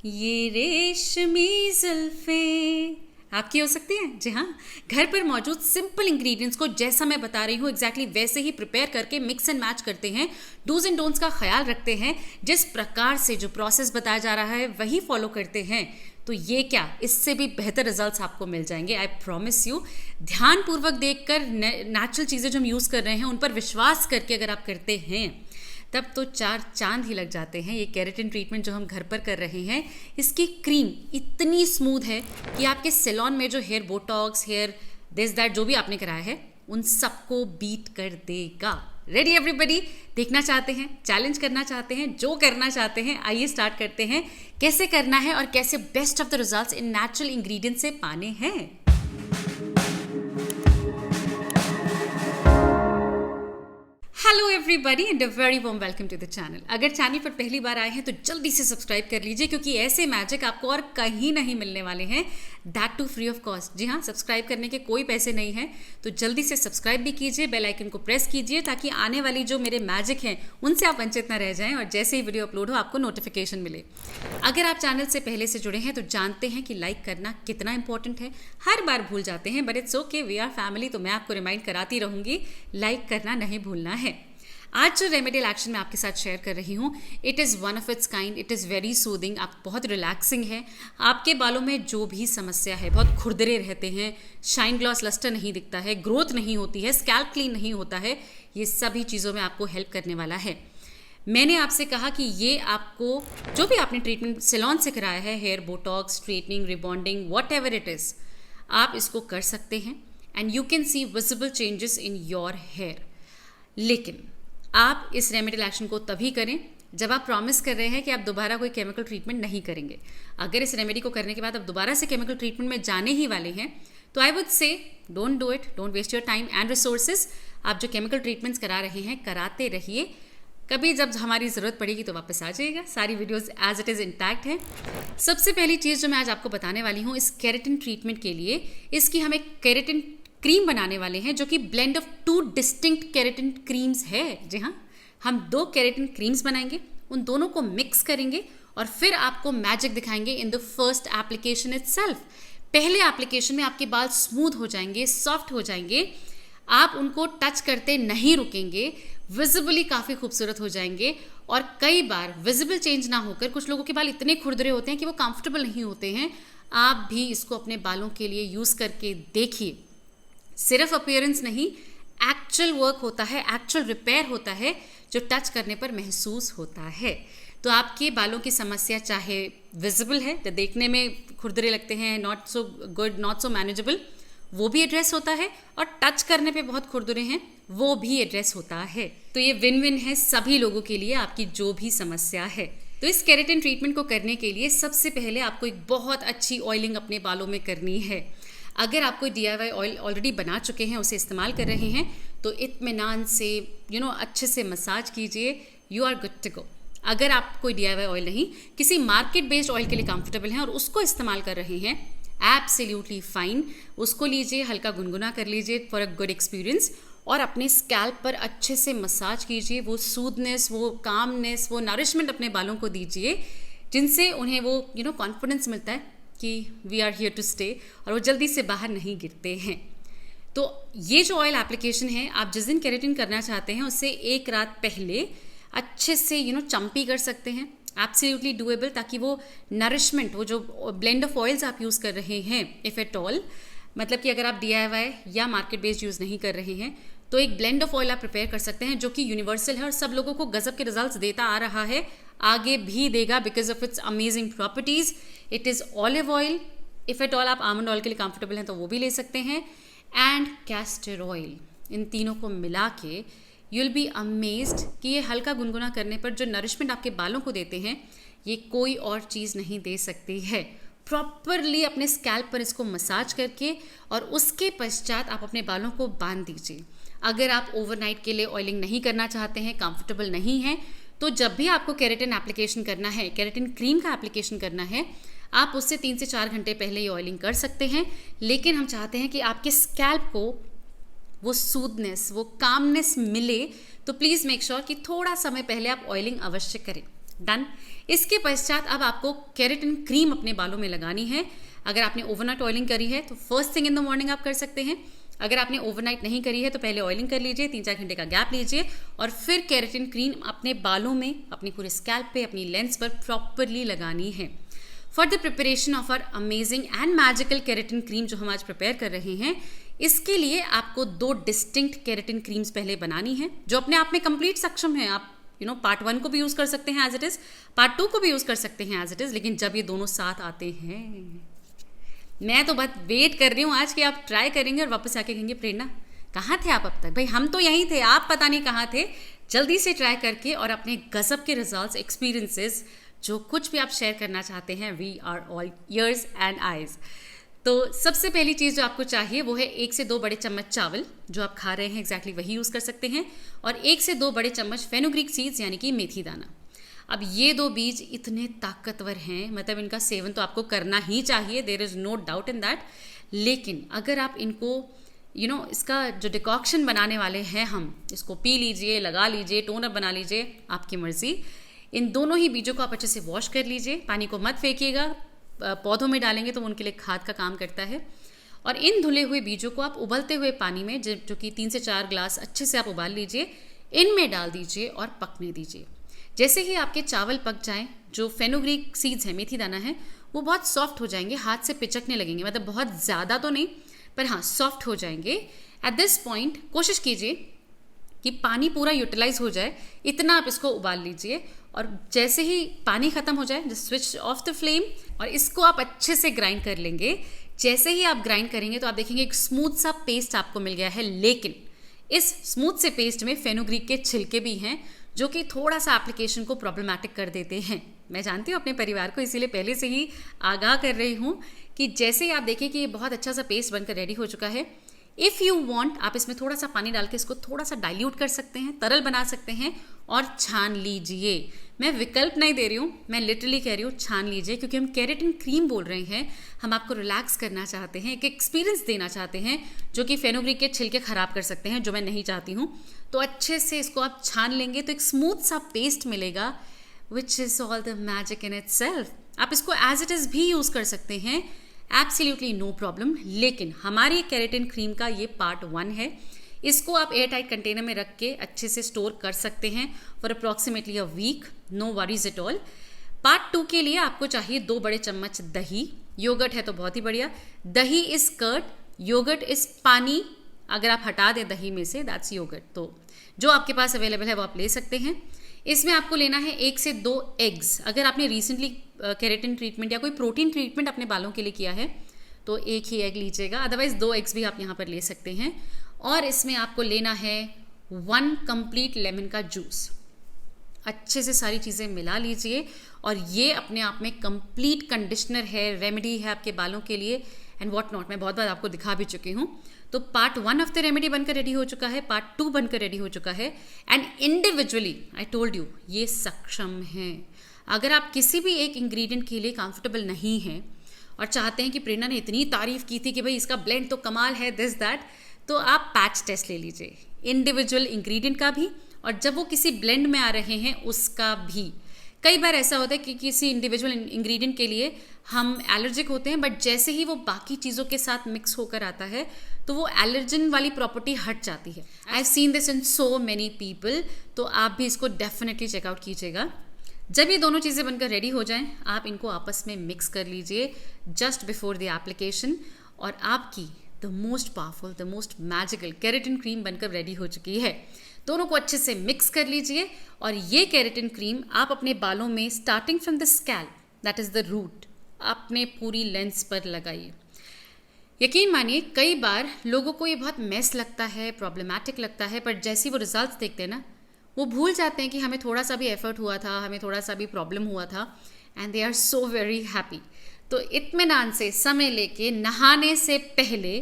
ये रेशमी जुल्फें आपकी हो सकती हैं। जी हाँ, घर पर मौजूद सिंपल इंग्रेडिएंट्स को जैसा मैं बता रही हूँ एग्जैक्टली वैसे ही प्रिपेयर करके मिक्स एंड मैच करते हैं, डूज एंड डोंट्स का ख्याल रखते हैं, जिस प्रकार से जो प्रोसेस बताया जा रहा है वही फॉलो करते हैं, तो ये क्या, इससे भी बेहतर रिजल्ट्स आपको मिल जाएंगे, आई प्रॉमिस यू। ध्यानपूर्वक देखकर नेचुरल चीज़ें जो हम यूज़ कर रहे हैं उन पर विश्वास करके अगर आप करते हैं तब तो चार चांद ही लग जाते हैं। ये केराटिन ट्रीटमेंट जो हम घर पर कर रहे हैं, इसकी क्रीम इतनी स्मूथ है कि आपके सैलून में जो hair botox, hair this that जो भी आपने कराया है उन सबको बीट कर देगा। Ready everybody? देखना चाहते हैं, चैलेंज करना चाहते हैं, जो करना चाहते हैं, आइए स्टार्ट करते हैं। कैसे करना है और कैसे best of the results in natural ingredient से पाने हैं। Hello everybody and a very warm welcome to the channel. अगर चैनल पर पहली बार आए हैं तो जल्दी से सब्सक्राइब कर लीजिए, क्योंकि ऐसे मैजिक आपको और कहीं नहीं मिलने वाले हैं, that too free of cost. जी हाँ, सब्सक्राइब करने के कोई पैसे नहीं हैं, तो जल्दी से सब्सक्राइब भी कीजिए, बेल आइकन को प्रेस कीजिए ताकि आने वाली जो मेरे मैजिक हैं उनसे आप वंचित ना रह जाएं और जैसे ही वीडियो अपलोड हो आपको नोटिफिकेशन मिले। अगर आप चैनल से पहले से जुड़े हैं तो जानते हैं कि लाइक करना कितना इंपॉर्टेंट है। हर बार भूल जाते हैं, but it's okay, we are family, तो मैं आपको रिमाइंड कराती रहूँगी, लाइक करना नहीं भूलना है। आज जो रेमेडियल एक्शन मैं आपके साथ शेयर कर रही हूँ, it is one of its kind, it is very soothing, आप बहुत रिलैक्सिंग है। आपके बालों में जो भी समस्या है, बहुत खुरदरे रहते हैं, शाइन ग्लॉस लस्टर नहीं दिखता है, ग्रोथ नहीं होती है, स्कैल्प क्लीन नहीं होता है, ये सभी चीज़ों में आपको हेल्प करने वाला है। मैंने आपसे कहा कि ये आपको जो भी आपने ट्रीटमेंट सैलून से कराया है, hair botox, straightening, rebonding, whatever it is, आप इसको कर सकते हैं and you can see visible changes in your hair. लेकिन आप इस रेमेडियल एक्शन को तभी करें जब आप प्रॉमिस कर रहे हैं कि आप दोबारा कोई केमिकल ट्रीटमेंट नहीं करेंगे। अगर इस रेमेडी को करने के बाद आप दोबारा से केमिकल ट्रीटमेंट में जाने ही वाले हैं तो I would say don't do it, don't waste your time and resources. आप जो केमिकल ट्रीटमेंट्स करा रहे हैं कराते रहिए, कभी जब हमारी ज़रूरत पड़ेगी तो वापस आ जाइएगा। सारी videos as it is intact है। सबसे पहली चीज़ जो मैं आज आपको बताने वाली हूँ इस केराटिन ट्रीटमेंट के लिए, इसकी हम एक केराटिन क्रीम बनाने वाले हैं जो कि blend of 2 distinct keratin creams है। जी हाँ, हम 2 केराटिन क्रीम्स बनाएंगे, उन दोनों को मिक्स करेंगे और फिर आपको मैजिक दिखाएंगे in the first application itself. पहले एप्लीकेशन में आपके बाल स्मूथ हो जाएंगे, सॉफ्ट हो जाएंगे, आप उनको टच करते नहीं रुकेंगे, विजिबली काफ़ी खूबसूरत हो जाएंगे। और कई बार विजिबल चेंज ना होकर कुछ लोगों के बाल इतने खुरदरे होते हैं कि वो कंफर्टेबल नहीं होते हैं। आप भी इसको अपने बालों के लिए यूज़ करके देखिए। सिर्फ अपीयरेंस नहीं, एक्चुअल वर्क होता है, एक्चुअल रिपेयर होता है जो टच करने पर महसूस होता है। तो आपके बालों की समस्या चाहे विजिबल है, तो देखने में खुरदरे लगते हैं, not so good, not so manageable, वो भी एड्रेस होता है, और टच करने पे बहुत खुरदरे हैं वो भी एड्रेस होता है। तो ये विन विन है सभी लोगों के लिए, आपकी जो भी समस्या है। तो इस केराटिन ट्रीटमेंट को करने के लिए सबसे पहले आपको एक बहुत अच्छी ऑयलिंग अपने बालों में करनी है। अगर आप कोई DIY ऑयल ऑलरेडी बना चुके हैं, उसे इस्तेमाल कर रहे हैं, तो इत्मीनान से अच्छे से मसाज कीजिए, you are good to go. अगर आप कोई DIY ऑयल नहीं, किसी मार्केट बेस्ड ऑयल के लिए कंफर्टेबल हैं और उसको इस्तेमाल कर रहे हैं, एब्सोल्युटली फाइन, उसको लीजिए, हल्का गुनगुना कर लीजिए फॉर अ गुड एक्सपीरियंस, और अपने स्कैल्प पर अच्छे से मसाज कीजिए। वो सूदनेस, वो कामनेस, वो नरिशमेंट अपने बालों को दीजिए, जिनसे उन्हें वो कॉन्फिडेंस मिलता है कि we are here to stay, और वो जल्दी से बाहर नहीं गिरते हैं। तो ये जो ऑयल एप्लीकेशन है, आप जिस दिन केराटिन करना चाहते हैं उससे एक रात पहले अच्छे से चम्पी कर सकते हैं, एब्सोल्युटली डूएबल, ताकि वो नरिशमेंट, वो जो ब्लेंड ऑफ ऑयल्स आप यूज़ कर रहे हैं, इफ़ एट ऑल, मतलब कि अगर आप DIY या मार्केट बेस्ड यूज़ नहीं कर रहे हैं, तो एक ब्लेंड ऑफ ऑयल आप प्रिपेयर कर सकते हैं जो कि यूनिवर्सल है और सब लोगों को गजब के रिजल्ट्स देता आ रहा है, आगे भी देगा, because of its amazing properties. It is olive oil, if at all आप आमंड ऑयल के लिए कंफर्टेबल हैं तो वो भी ले सकते हैं, एंड कैस्टर ऑयल। इन तीनों को मिला के यू विल बी अमेज्ड कि ये हल्का गुनगुना करने पर जो नरिशमेंट आपके बालों को देते हैं, ये कोई और चीज़ नहीं दे सकती है। प्रॉपरली अपने स्कैल्प पर इसको मसाज करके और उसके पश्चात आप अपने बालों को बांध दीजिए। अगर आप ओवरनाइट के लिए ऑयलिंग नहीं करना चाहते हैं, कंफर्टेबल नहीं हैं, तो जब भी आपको केराटिन एप्लीकेशन करना है, केराटिन क्रीम का एप्लीकेशन करना है, आप उससे 3 से 4 घंटे पहले ये ऑयलिंग कर सकते हैं। लेकिन हम चाहते हैं कि आपके स्कैल्प को वो सूदनेस, वो कामनेस मिले, तो प्लीज़ मेक श्योर कि थोड़ा समय पहले आप ऑयलिंग अवश्य करें। डन। इसके पश्चात अब आपको केराटिन क्रीम अपने बालों में लगानी है। अगर आपने ओवरनाइट ऑयलिंग करी है तो first thing in the morning आप कर सकते हैं। अगर आपने ओवरनाइट नहीं करी है तो पहले ऑयलिंग कर लीजिए, 3-4 घंटे का गैप लीजिए और फिर केराटिन क्रीम अपने बालों में, अपनी पूरे स्कैल्प पे, अपनी लेंस पर प्रॉपरली लगानी है। For the preparation of our amazing and magical keratin cream जो हम आज प्रिपेयर कर रहे हैं, इसके लिए आपको 2 डिस्टिंक्ट केराटिन क्रीम्स पहले बनानी है जो अपने आप में कंप्लीट सक्षम है। आप पार्ट 1 को भी यूज़ कर सकते हैं एज इट इज़, पार्ट 2 को भी यूज़ कर सकते हैं एज इट इज़, लेकिन जब ये दोनों साथ आते हैं, मैं तो बस वेट कर रही हूँ आज कि आप ट्राई करेंगे और वापस आके कहेंगे प्रेरणा कहाँ थे आप अब तक। भाई हम तो यहीं थे, आप पता नहीं कहाँ थे। जल्दी से ट्राई करके और अपने गजब के रिजल्ट्स, एक्सपीरियंसेस, जो कुछ भी आप शेयर करना चाहते हैं, we are all ears and eyes. तो सबसे पहली चीज़ जो आपको चाहिए वो है 1 से 2 बड़े चम्मच चावल, जो आप खा रहे हैं एग्जैक्टली वही यूज़ कर सकते हैं, और 1 से 2 बड़े चम्मच फेनुग्रीक सीड्स यानी कि मेथी दाना। अब ये 2 बीज इतने ताकतवर हैं, मतलब इनका सेवन तो आपको करना ही चाहिए, there is no doubt in that. लेकिन अगर आप इनको इसका जो डिकॉक्शन बनाने वाले हैं हम, इसको पी लीजिए, लगा लीजिए, टोनर बना लीजिए, आपकी मर्ज़ी। इन दोनों ही बीजों को आप अच्छे से वॉश कर लीजिए, पानी को मत फेंकिएगा, पौधों में डालेंगे तो उनके लिए खाद का काम करता है। और इन धुले हुए बीजों को आप उबलते हुए पानी में, जो कि 3 से 4 ग्लास अच्छे से आप उबाल लीजिए, इनमें डाल दीजिए और पकने दीजिए। जैसे ही आपके चावल पक जाएं, जो फेनुग्रीक सीड्स हैं, मेथी दाना है, वो बहुत सॉफ्ट हो जाएंगे, हाथ से पिचकने लगेंगे, मतलब बहुत ज़्यादा तो नहीं पर हाँ सॉफ्ट हो जाएंगे। एट दिस पॉइंट कोशिश कीजिए कि पानी पूरा यूटिलाइज हो जाए, इतना आप इसको उबाल लीजिए। और जैसे ही पानी ख़त्म हो जाए, just switch off the flame और इसको आप अच्छे से ग्राइंड कर लेंगे। जैसे ही आप ग्राइंड करेंगे तो आप देखेंगे एक स्मूथ सा पेस्ट आपको मिल गया है। लेकिन इस स्मूथ से पेस्ट में फेनुग्रीक के छिलके भी हैं जो कि थोड़ा सा एप्लीकेशन को प्रॉब्लमैटिक कर देते हैं। मैं जानती हूँ अपने परिवार को, इसीलिए पहले से ही आगाह कर रही हूँ कि जैसे ही आप देखें कि ये बहुत अच्छा सा पेस्ट बनकर रेडी हो चुका है, इफ़ यू वांट आप इसमें थोड़ा सा पानी डाल के इसको थोड़ा सा डाइल्यूट कर सकते हैं, तरल बना सकते हैं और छान लीजिए। मैं विकल्प नहीं दे रही हूँ, मैं लिटरली कह रही हूँ छान लीजिए, क्योंकि हम केराटिन क्रीम बोल रहे हैं, हम आपको रिलैक्स करना चाहते हैं, एक एक्सपीरियंस देना चाहते हैं जो कि फेनुग्रीक के छिलके ख़राब कर सकते हैं, जो मैं नहीं चाहती हूँ। तो अच्छे से इसको आप छान लेंगे तो एक स्मूथ सा पेस्ट मिलेगा, which is all the magic in itself. आप इसको एज इट इज़ भी यूज़ कर सकते हैं, एब्सोल्युटली नो प्रॉब्लम। लेकिन हमारी केराटिन क्रीम का ये पार्ट 1 है, इसको आप एयर टाइट कंटेनर में रख के अच्छे से स्टोर कर सकते हैं for approximately a week, no worries at all. Part 2 के लिए आपको चाहिए 2 बड़े चम्मच दही, योगर्ट है तो बहुत ही बढ़िया, दही इज कर्ड, योगर्ट इज पानी। अगर आप हटा दें दही में से, दैट्स योगर्ट, तो जो आपके पास अवेलेबल है वो आप ले सकते हैं। इसमें आपको लेना है 1 से 2 एग्स। अगर आपने रिसेंटली केराटिन ट्रीटमेंट या कोई प्रोटीन ट्रीटमेंट अपने बालों के लिए किया है तो 1 ही एग लीजिएगा, अदरवाइज 2 एग्स भी आप यहाँ पर ले सकते हैं। और इसमें आपको लेना है 1 कंप्लीट लेमन का जूस। अच्छे से सारी चीज़ें मिला लीजिए और ये अपने आप में कंप्लीट कंडीशनर है, रेमेडी है आपके बालों के लिए एंड व्हाट नॉट। मैं बहुत बार आपको दिखा भी चुकी हूँ। तो पार्ट 1 ऑफ द रेमेडी बनकर रेडी हो चुका है, पार्ट 2 बनकर रेडी हो चुका है and individually I told you ये सक्षम है। अगर आप किसी भी एक इंग्रेडिएंट के लिए कंफर्टेबल नहीं हैं और चाहते हैं कि प्रेरणा ने इतनी तारीफ की थी कि भाई इसका ब्लेंड तो कमाल है, दिस दैट, तो आप पैच टेस्ट ले लीजिए, इंडिविजुअल इंग्रेडिएंट का भी और जब वो किसी ब्लेंड में आ रहे हैं उसका भी। कई बार ऐसा होता है कि किसी इंडिविजुअल इंग्रेडिएंट के लिए हम एलर्जिक होते हैं, बट जैसे ही वो बाकी चीज़ों के साथ मिक्स होकर आता है तो वो एलर्जन वाली प्रॉपर्टी हट जाती है। I have seen this in so many people. तो आप भी इसको डेफिनेटली चेकआउट कीजिएगा। जब ये दोनों चीज़ें बनकर रेडी हो जाएं, आप इनको आपस में मिक्स कर लीजिए जस्ट बिफोर द एप्लीकेशन और आपकी the most powerful, the most magical keratin cream बनकर रेडी हो चुकी है। दोनों को अच्छे से मिक्स कर लीजिए और ये केराटिन क्रीम आप अपने बालों में starting from the scalp, that is the root, अपने पूरी लेंस पर लगाइए। यकीन मानिए कई बार लोगों को ये बहुत मेस लगता है, प्रॉब्लमैटिक लगता है, पर जैसे वो रिजल्ट्स देखते हैं ना, वो भूल जाते हैं कि हमें थोड़ा सा भी एफर्ट हुआ था, हमें थोड़ा सा भी प्रॉब्लम हुआ था and they are so very happy. तो इत्मीनान से समय लेके नहाने से पहले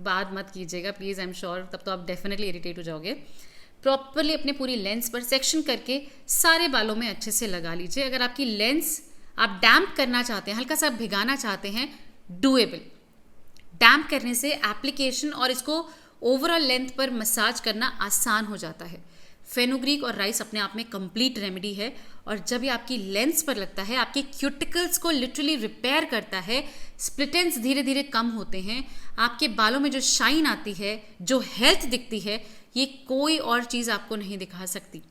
बात मत कीजिएगा प्लीज़, आई एम श्योर तब तो आप डेफिनेटली इरिटेट हो जाओगे। प्रॉपरली अपने पूरी लेंस पर सेक्शन करके सारे बालों में अच्छे से लगा लीजिए। अगर आपकी लेंस आप डैम्प करना चाहते हैं, हल्का सा भिगाना चाहते हैं, डूएबल। डैम्प करने से एप्लीकेशन और इसको ओवरऑल लेंथ पर मसाज करना आसान हो जाता है। फेनुग्रीक और राइस अपने आप में कंप्लीट रेमेडी है, और जब ये आपकी लेंस पर लगता है आपके क्यूटिकल्स को लिटरली रिपेयर करता है, स्प्लिट एंड्स धीरे धीरे कम होते हैं, आपके बालों में जो शाइन आती है, जो हेल्थ दिखती है, ये कोई और चीज़ आपको नहीं दिखा सकती।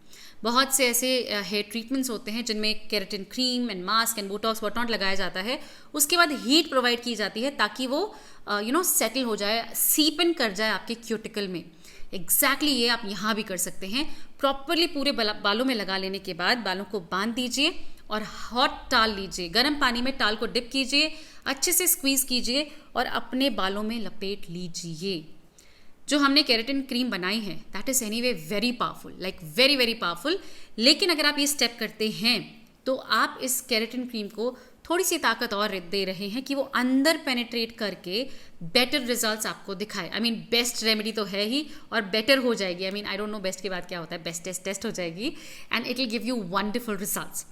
बहुत से ऐसे हेयर ट्रीटमेंट्स होते हैं जिनमें keratin cream and mask and botox whatnot लगाया जाता है, उसके बाद हीट प्रोवाइड की जाती है ताकि वो सेटल हो जाए, सीप इन कर जाए आपके क्यूटिकल में। एग्जैक्टली ये आप यहाँ भी कर सकते हैं। प्रॉपरली पूरे बालों में लगा लेने के बाद बालों को बांध दीजिए और हॉट टाल लीजिए, गर्म पानी में टाल को डिप कीजिए, अच्छे से स्क्वीज कीजिए और अपने बालों में लपेट लीजिए। जो हमने केराटिन क्रीम बनाई है that is anyway very powerful, like very very powerful. लेकिन अगर आप ये स्टेप करते हैं तो आप इस केराटिन क्रीम को थोड़ी सी ताकत और दे रहे हैं कि वो अंदर पेनिट्रेट करके बेटर रिजल्ट्स आपको दिखाए। आई मीन बेस्ट रेमेडी तो है ही और बेटर हो जाएगी। I mean I don't know best के बाद क्या होता है, बेस्ट टेस्ट हो जाएगी and it will give you wonderful results.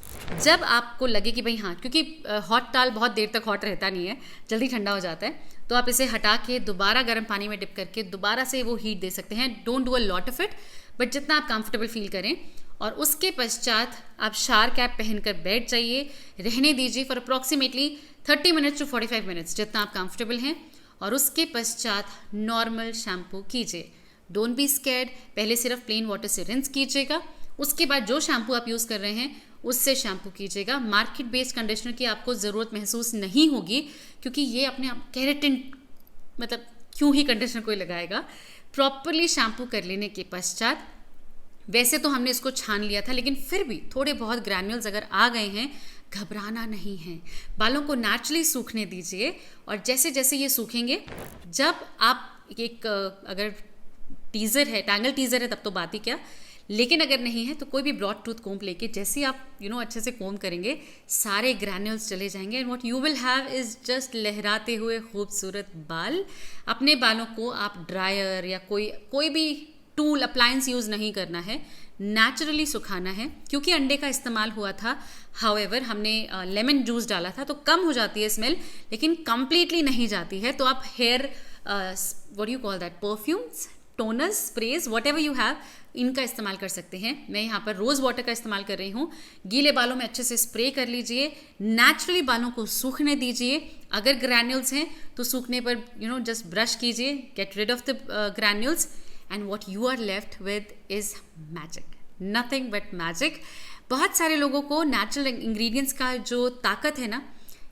जब आपको लगे कि भाई हाँ, क्योंकि हॉट टाल बहुत देर तक हॉट रहता नहीं है, जल्दी ठंडा हो जाता है, तो आप इसे हटा के दोबारा गर्म पानी में डिप करके दोबारा से वो हीट दे सकते हैं। Don't do a lot of it, but जितना आप कंफर्टेबल फील करें। और उसके पश्चात आप शार कैप पहनकर बैठ जाइए, रहने दीजिए for approximately 30 minutes to 45 minutes, जितना आप कंफर्टेबल हैं। और उसके पश्चात नॉर्मल शैम्पू कीजिए। डोंट बी स्कैर्ड, पहले सिर्फ प्लेन वाटर से रिंस कीजिएगा, उसके बाद जो शैम्पू आप यूज़ कर रहे हैं उससे शैम्पू कीजिएगा। मार्केट बेस्ड कंडीशनर की आपको ज़रूरत महसूस नहीं होगी, क्योंकि ये अपने आप केराटिन, मतलब क्यों ही कंडीशनर कोई लगाएगा। प्रॉपरली शैम्पू कर लेने के पश्चात, वैसे तो हमने इसको छान लिया था, लेकिन फिर भी थोड़े बहुत ग्रैन्यूल्स अगर आ गए हैं, घबराना नहीं है, बालों को नेचुरली सूखने दीजिए। और जैसे जैसे ये सूखेंगे, जब आप एक अगर टीज़र है, टैंगल टीज़र है तब तो बात ही क्या, लेकिन अगर नहीं है तो कोई भी ब्रॉड टूथ कोम्ब लेके जैसे ही आप अच्छे से कोम्ब करेंगे, सारे ग्रैन्यूल्स चले जाएंगे and what you will have is just लहराते हुए खूबसूरत बाल। अपने बालों को आप ड्रायर या कोई भी टूल अप्लायंस यूज़ नहीं करना है, नेचुरली सुखाना है। क्योंकि अंडे का इस्तेमाल हुआ था, हाउएवर हमने लेमन जूस डाला था, तो कम हो जाती है स्मेल, लेकिन कंप्लीटली नहीं जाती है। तो आप hair what you call that, perfumes, toners, sprays, whatever you have, इनका इस्तेमाल कर सकते हैं। मैं यहाँ पर रोज़ वाटर का इस्तेमाल कर रही हूँ। गीले बालों में अच्छे से स्प्रे कर लीजिए, नेचुरली बालों को सूखने दीजिए। अगर ग्रैन्यूल्स हैं तो सूखने पर जस्ट ब्रश कीजिए, get rid of the granules, and what you are left with is magic, nothing but magic। बहुत सारे लोगों को नेचुरल इंग्रेडिएंट्स का जो ताकत है ना,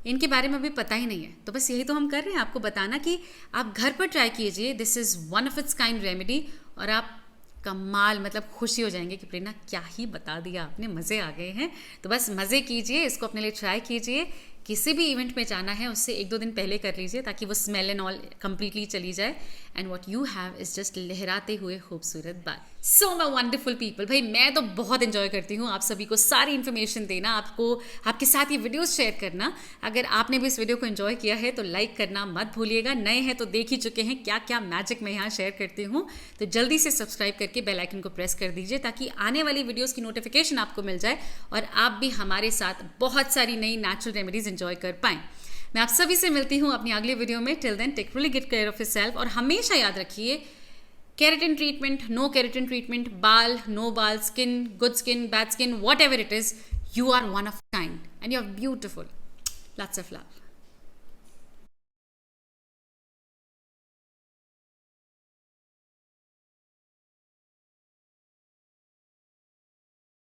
इनके बारे में अभी पता ही नहीं है। तो बस यही तो हम कर रहे हैं, आपको बताना कि आप घर पर ट्राई कीजिए। This is one of its kind remedy, और आप कमाल, मतलब खुशी हो जाएंगे कि प्रेरणा क्या ही बता दिया आपने, मज़े आ गए हैं। तो बस मज़े कीजिए, इसको अपने लिए ट्राई कीजिए। किसी भी इवेंट में जाना है उससे 1-2 दिन पहले कर लीजिए, ताकि वो स्मेल एंड ऑल कंप्लीटली चली जाए and what you have is just लहराते हुए खूबसूरत बाल। सो माय वंडरफुल पीपल, भाई मैं तो बहुत एंजॉय करती हूँ आप सभी को सारी इन्फॉर्मेशन देना, आपको आपके साथ ये वीडियोस शेयर करना। अगर आपने भी इस वीडियो को एंजॉय किया है तो लाइक करना मत भूलिएगा। नए हैं तो देख ही चुके हैं क्या क्या मैजिक मैं यहाँ शेयर करती हूँ, तो जल्दी से सब्सक्राइब करके बेल आइकन को प्रेस कर दीजिए, ताकि आने वाली वीडियोज़ की नोटिफिकेशन आपको मिल जाए और आप भी हमारे साथ बहुत सारी नई नेचुरल रेमेडीज एंजॉय कर पाएँ। मैं आप सभी से मिलती हूँ अपनी अगले वीडियो में। Till then take really good care of yourself, और हमेशा याद रखिए, keratin treatment, no keratin treatment, बाल, नो बाल, skin, good skin, bad skin, whatever it is, you are one of kind and you are beautiful. Lots of love.